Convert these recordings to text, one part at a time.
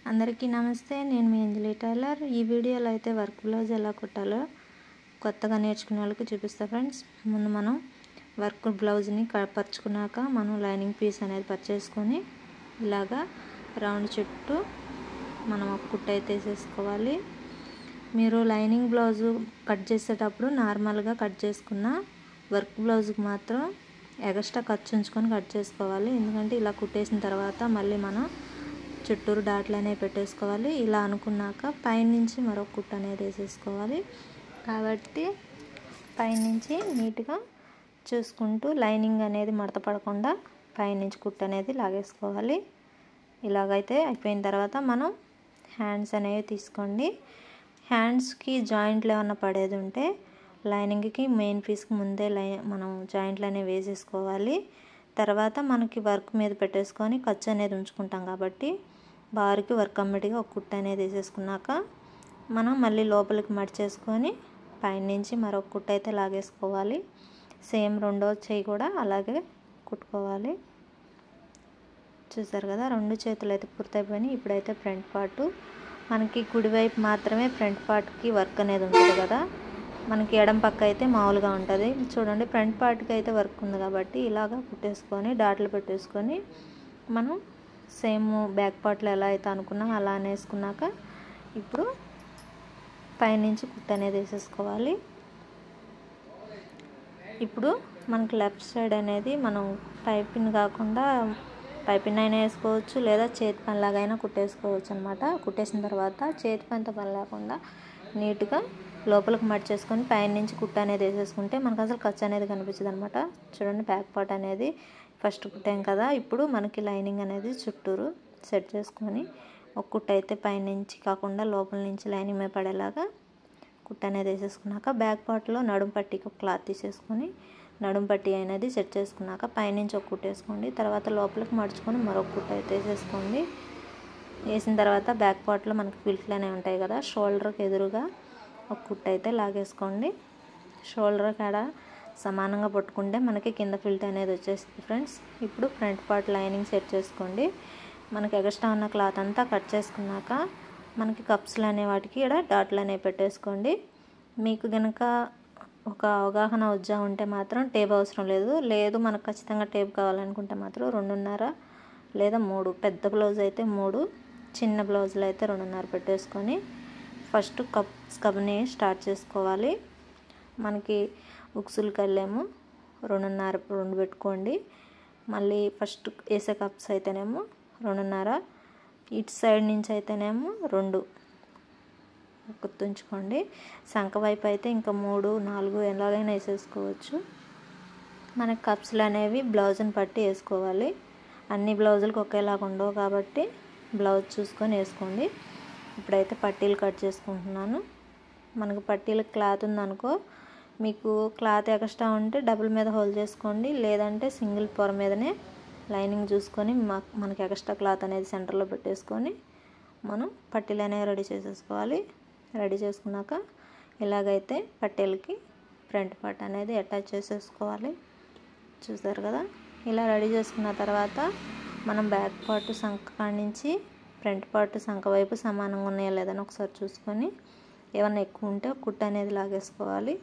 అందరికీ నమస్తే. నేను మీ అంజలి టైలర్. ఈ వీడియోలో అయితే వర్క్ బ్లౌజ్ ఎలా కుట్టాలో కొత్తగా నేర్చుకునే వాళ్ళకి చూపిస్తా ఫ్రెండ్స్. ముందు మనం వర్క్ బ్లౌజ్ని పరుచుకున్నాక మనం లైనింగ్ పీస్ అనేది పర్చేసుకొని ఇలాగా రౌండ్ చుట్టూ మనం ఒక కుట్టు అయితే వేసేసుకోవాలి. మీరు లైనింగ్ బ్లౌజు కట్ చేసేటప్పుడు నార్మల్గా కట్ చేసుకున్న వర్క్ బ్లౌజ్కి మాత్రం ఎక్స్ట్రా ఖర్చు ఉంచుకొని కట్ చేసుకోవాలి. ఎందుకంటే ఇలా కుట్టేసిన తర్వాత మళ్ళీ మనం చుట్టూరు డాట్లు అనేవి పెట్టేసుకోవాలి. ఇలా అనుకున్నాక పైనుంచి మరొక కుట్టు అనేది వేసేసుకోవాలి. కాబట్టి పైనుంచి నీట్గా చూసుకుంటూ లైనింగ్ అనేది మడత పడకుండా పైనుంచి కుట్టు అనేది లాగేసుకోవాలి. ఇలాగైతే అయిపోయిన తర్వాత మనం హ్యాండ్స్ అనేవి తీసుకోండి. హ్యాండ్స్కి జాయింట్లు ఏమన్నా పడేది ఉంటే లైనింగ్కి మెయిన్ పీస్కి ముందే మనం జాయింట్లు అనేవి వేసేసుకోవాలి. తర్వాత మనకి వర్క్ మీద పెట్టేసుకొని ఖర్చు అనేది ఉంచుకుంటాం కాబట్టి బారుకి వర్క్ కమ్మిడిగా ఒక కుట్టు అనేది వేసేసుకున్నాక మనం మళ్ళీ లోపలికి మడిచేసుకొని పైనుంచి మరొక కుట్టు అయితే లాగేసుకోవాలి. సేమ్ రెండో చెయ్యి కూడా అలాగే కుట్టుకోవాలి. చూసారు కదా, రెండు చేతులు అయితే పూర్తయిపోయినాయి. ఇప్పుడైతే ఫ్రంట్ పార్ట్ మనకి కుడివైపు మాత్రమే ఫ్రంట్ పార్ట్కి వర్క్ అనేది ఉంటుంది కదా, మనకి ఎడం పక్క అయితే మామూలుగా ఉంటుంది. చూడండి, ఫ్రంట్ పార్ట్కి అయితే వర్క్ ఉంది కాబట్టి ఇలాగా కుట్టేసుకొని డాట్లు పెట్టేసుకొని మనం సేమ్ బ్యాక్ పార్ట్లో ఎలా అయితే అనుకున్నాం అలా అనేసుకున్నాక ఇప్పుడు పైనుంచి కుట్టు అనేది వేసేసుకోవాలి. ఇప్పుడు మనకి లెఫ్ట్ సైడ్ అనేది మనం పైపిన్ కాకుండా పైపిన్ అయినా వేసుకోవచ్చు, లేదా చేతి పని లాగైనా కుట్టేసుకోవచ్చు అనమాట. కుట్టేసిన తర్వాత చేతి పనితో పని లేకుండా నీట్గా లోపలికి మడిచేసుకొని పైనుంచి కుట్టు అనేది వేసేసుకుంటే మనకు అసలు ఖర్చు అనేది కనిపించదు అనమాట. చూడండి, బ్యాక్ పార్ట్ అనేది ఫస్ట్ కుట్టాం కదా, ఇప్పుడు మనకి లైనింగ్ అనేది చుట్టూరు సెట్ చేసుకొని ఒక కుట్టు అయితే పైనుంచి కాకుండా లోపల నుంచి లైనింగ్ మీద పడేలాగా కుట్టు అనేది వేసేసుకున్నాక బ్యాక్ పార్ట్లో నడుము పట్టీకి ఒక క్లాత్ తీసేసుకొని నడుము పట్టీ అనేది సెట్ చేసుకున్నాక పైనుంచి ఒక కుట్టు వేసుకోండి. తర్వాత లోపలికి మడుచుకొని మరొక కుట్టు అయితే వేసేసుకోండి. వేసిన తర్వాత బ్యాక్ పార్ట్లో మనకి ఫిల్ట్లు అనేవి ఉంటాయి కదా, షోల్డర్కి ఎదురుగా ఒక కుట్టు అయితే లాగేసుకోండి. షోల్డర్ కాడ సమానంగా పట్టుకుంటే మనకి కింద ఫిల్ట్ అనేది వచ్చేస్తుంది ఫ్రెండ్స్. ఇప్పుడు ఫ్రంట్ పార్ట్ లైనింగ్ సెట్ చేసుకోండి. మనకి ఎక్స్ట్రా ఉన్న క్లాత్ అంతా కట్ చేసుకున్నాక మనకి కప్స్లు అనే వాటికి ఇక్కడ డాట్లు అనేవి పెట్టేసుకోండి. మీకు కనుక ఒక అవగాహన ఉజ్జా ఉంటే మాత్రం టేప్ అవసరం లేదు మనకు ఖచ్చితంగా టేప్ కావాలనుకుంటే మాత్రం 2.5 లేదా 3, పెద్ద బ్లౌజ్ అయితే 3, చిన్న బ్లౌజులు అయితే 2.5 పెట్టేసుకొని ఫస్ట్ కప్ని స్టార్ట్ చేసుకోవాలి. మనకి ఉక్సులు కళ్ళేమో 2.5 పెట్టుకోండి. మళ్ళీ ఫస్ట్ వేసే కప్స్ అయితేనేమో 2.5, ఇటు సైడ్ నుంచి అయితేనేమో 2 గుర్తుంచుకోండి. సంక వైపు అయితే ఇంకా 3, 4 ఎలాగైనా వేసేసుకోవచ్చు. మనకి కప్స్లు అనేవి బ్లౌజ్ని బట్టి వేసుకోవాలి. అన్ని బ్లౌజులకు ఒకేలాగా ఉండవు కాబట్టి బ్లౌజ్ చూసుకొని వేసుకోండి. ఇప్పుడైతే పట్టీలు కట్ చేసుకుంటున్నాను. మనకు పట్టీలకు క్లాత్ ఉందనుకో, మీకు క్లాత్ ఎక్స్ట్రా ఉంటే డబుల్ మీద హోల్డ్ చేసుకోండి, లేదంటే సింగిల్ పొర మీదనే లైనింగ్ చూసుకొని మనకి ఎక్స్ట్రా క్లాత్ అనేది సెంటర్లో పెట్టేసుకొని మనం పట్టీలు అనేవి రెడీ చేసేసుకోవాలి. రెడీ చేసుకున్నాక ఇలాగైతే పట్టీలకి ఫ్రంట్ పార్ట్ అనేది అటాచ్ చేసేసుకోవాలి. చూసారు కదా, ఇలా రెడీ చేసుకున్న తర్వాత మనం బ్యాక్ పార్ట్ సంక కాడి నుంచి ఫ్రంట్ పార్ట్ సంక వైపు సమానంగా ఉన్నాయో లేదని ఒకసారి చూసుకొని ఏమన్నా ఎక్కువ ఉంటే కుట్టు అనేది లాగేసుకోవాలి.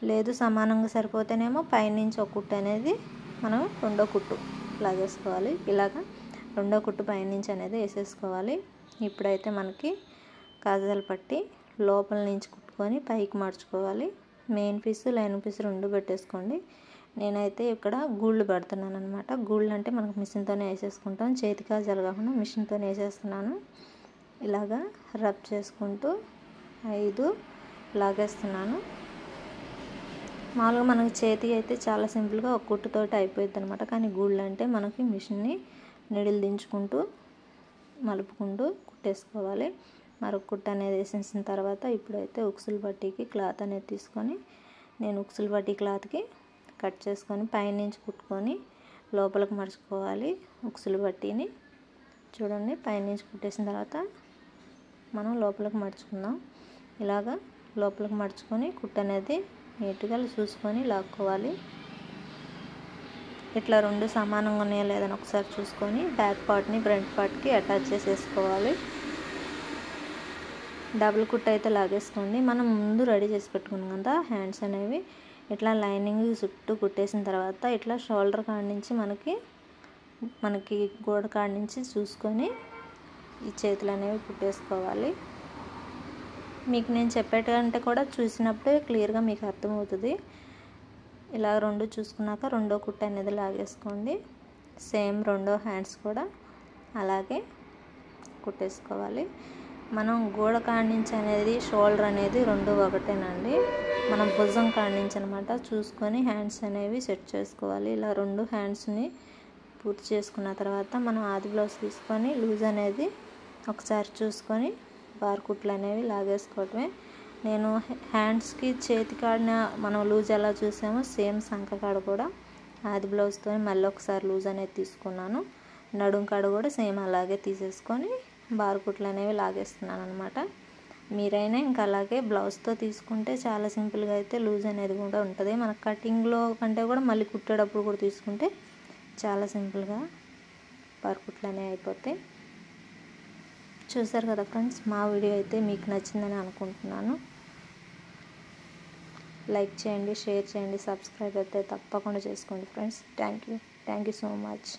లేదు సమానంగా సరిపోతేనేమో పైనుంచి ఒక కుట్టు అనేది మనం రెండో కుట్టు లాగేసుకోవాలి. ఇలాగా రెండో కుట్టు పైనుంచి అనేది వేసేసుకోవాలి. ఇప్పుడైతే మనకి కాజాలు పట్టి లోపల నుంచి కుట్టుకొని పైకి మార్చుకోవాలి. మెయిన్ పీస్ లైనింగ్ పీస్ 2 పెట్టేసుకోండి. నేనైతే ఇక్కడ గూళ్ళు పెడుతున్నాను అనమాట. గూళ్ళు అంటే మనకు మిషన్తోనే వేసేసుకుంటాం, చేతి కాజాలు కాకుండా మిషన్తోనే వేసేస్తున్నాను. ఇలాగా రబ్ చేసుకుంటూ 5 లాగేస్తున్నాను. మామూలుగా మనకి చేతి అయితే చాలా సింపుల్గా ఒక కుట్టుతోటి అయిపోయింది అనమాట. కానీ గూళ్ళు అంటే మనకి మిషన్ని నీడిల్ దించుకుంటూ మలుపుకుంటూ కుట్టేసుకోవాలి. మరొక కుట్టు అనేది వేసేసిన తర్వాత ఇప్పుడైతే ఉక్సులు పట్టీకి క్లాత్ అనేది తీసుకొని నేను ఉక్సులు పట్టీ క్లాత్కి కట్ చేసుకొని పైనుంచి కుట్టుకొని లోపలికి మడుచుకోవాలి. ఉక్సులు పట్టీని చూడండి, పైనుంచి కుట్టేసిన తర్వాత మనం లోపలికి మడుచుకుందాం. ఇలాగా లోపలికి మడుచుకొని కుట్టు అనేది నీట్గా చూసుకొని లాక్కోవాలి. ఇట్లా 2 సమానంగా ఉన్నాయో లేదని ఒకసారి చూసుకొని బ్యాక్ పార్ట్ని ఫ్రంట్ పార్ట్కి అటాచ్ చేసేసుకోవాలి. డబుల్ కుట్ అయితే లాగేసుకోండి. మనం ముందు రెడీ చేసి పెట్టుకున్నాం కదా హ్యాండ్స్ అనేవి, ఇట్లా లైనింగ్ చుట్టూ కుట్టేసిన తర్వాత ఇట్లా షోల్డర్ కాడ నుంచి మనకి గోడ కాడ నుంచి చూసుకొని ఈ చేతులు అనేవి కుట్టేసుకోవాలి. మీకు నేను చెప్పేటంటే కూడా చూసినప్పుడే క్లియర్గా మీకు అర్థమవుతుంది. ఇలా రెండు చూసుకున్నాక రెండో కుట్టు అనేది లాగేసుకోండి. సేమ్ రెండో హ్యాండ్స్ కూడా అలాగే కుట్టేసుకోవాలి. మనం గోడ కాడ నుంచి అనేది షోల్డర్ అనేది రెండు ఒకటేనండి. మనం భుజం కాడ నుంచి అనమాట చూసుకొని హ్యాండ్స్ అనేవి సెట్ చేసుకోవాలి. ఇలా రెండు హ్యాండ్స్ని పూర్తి చేసుకున్న తర్వాత మనం ఆది బ్లౌజ్ తీసుకొని లూజ్ అనేది ఒకసారి చూసుకొని బార్ కుట్లు అనేవి లాగేసుకోవటమే. నేను హ్యాండ్స్కి చేతి కాడిన మనం లూజ్ ఎలా చూసామో సేమ్ సంక కాడ కూడా ఆది బ్లౌజ్తో మళ్ళీ ఒకసారి లూజ్ అనేది తీసుకున్నాను. నడుం కాడ కూడా సేమ్ అలాగే తీసేసుకొని బార్ కుట్లు అనేవి లాగేస్తున్నాను అనమాట. మీరైనా ఇంకా అలాగే బ్లౌజ్తో తీసుకుంటే చాలా సింపుల్గా అయితే లూజ్ అనేది కూడా ఉంటుంది. మన కటింగ్లో కంటే కూడా మళ్ళీ కుట్టేటప్పుడు కూడా తీసుకుంటే చాలా సింపుల్గా బార్ కుట్లు అనేవి అయిపోతాయి. చూసారు కదా ఫ్రెండ్స్, మా వీడియో అయితే మీకు నచ్చిందని అనుకుంటున్నాను. లైక్ చేయండి, షేర్ చేయండి, సబ్స్క్రైబ్ అయితే తప్పకుండా చేసుకోండి friends. Thank you so much.